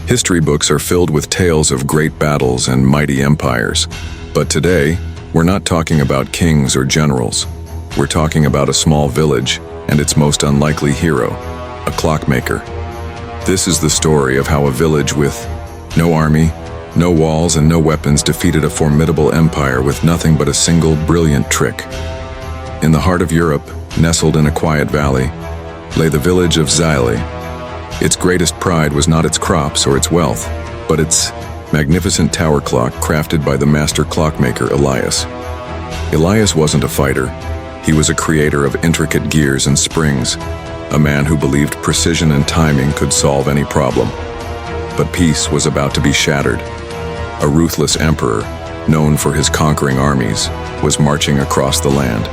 History books are filled with tales of great battles and mighty empires. But today, we're not talking about kings or generals. We're talking about a small village and its most unlikely hero, a clockmaker. This is the story of how a village with no army, no walls, and no weapons defeated a formidable empire with nothing but a single brilliant trick. In the heart of Europe, nestled in a quiet valley, lay the village of Xyli. Its greatest pride was not its crops or its wealth, but its magnificent tower clock crafted by the master clockmaker Elias. Elias wasn't a fighter. He was a creator of intricate gears and springs, a man who believed precision and timing could solve any problem. But peace was about to be shattered. A ruthless emperor, known for his conquering armies, was marching across the land.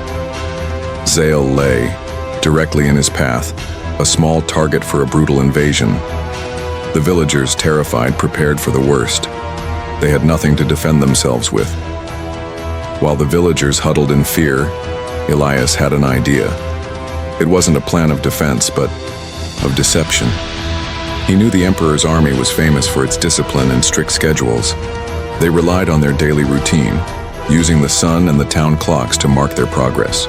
Xyli lay directly in his path, a small target for a brutal invasion. The villagers, terrified, prepared for the worst. They had nothing to defend themselves with. While the villagers huddled in fear, Elias had an idea. It wasn't a plan of defense, but of deception. He knew the emperor's army was famous for its discipline and strict schedules. They relied on their daily routine, using the sun and the town clocks to mark their progress.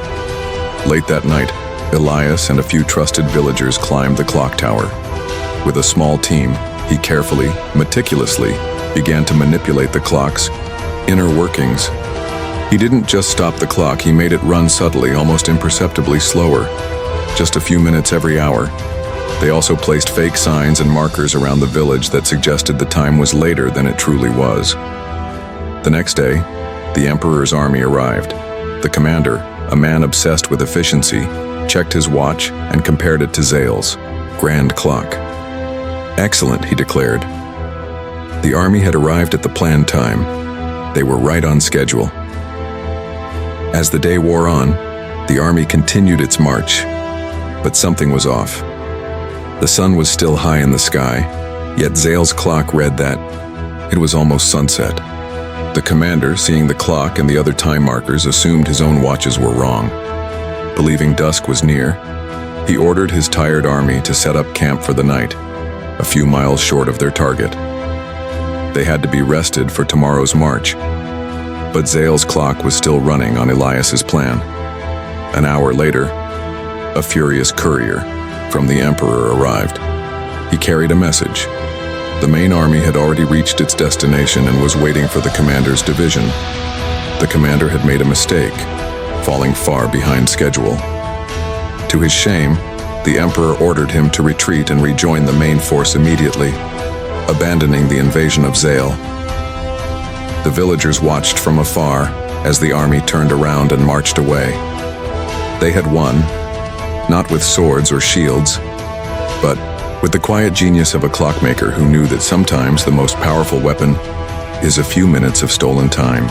Late that night, Elias and a few trusted villagers climbed the clock tower. With a small team, he carefully, meticulously, began to manipulate the clock's inner workings. He didn't just stop the clock, he made it run subtly, almost imperceptibly slower, just a few minutes every hour. They also placed fake signs and markers around the village that suggested the time was later than it truly was. The next day, the emperor's army arrived. The commander, a man obsessed with efficiency, checked his watch and compared it to Xyli's grand clock. "Excellent," he declared. The army had arrived at the planned time. They were right on schedule. As the day wore on, the army continued its march, but something was off. The sun was still high in the sky, yet Xyli's clock read that it was almost sunset. The commander, seeing the clock and the other time markers, assumed his own watches were wrong. Believing dusk was near, he ordered his tired army to set up camp for the night, a few miles short of their target. They had to be rested for tomorrow's march, but Xyli's clock was still running on Elias's plan. An hour later, a furious courier from the emperor arrived. He carried a message. The main army had already reached its destination and was waiting for the commander's division. The commander had made a mistake, falling far behind schedule. To his shame, the emperor ordered him to retreat and rejoin the main force immediately, abandoning the invasion of Xyli. The villagers watched from afar as the army turned around and marched away. They had won, not with swords or shields, but with the quiet genius of a clockmaker who knew that sometimes the most powerful weapon is a few minutes of stolen time.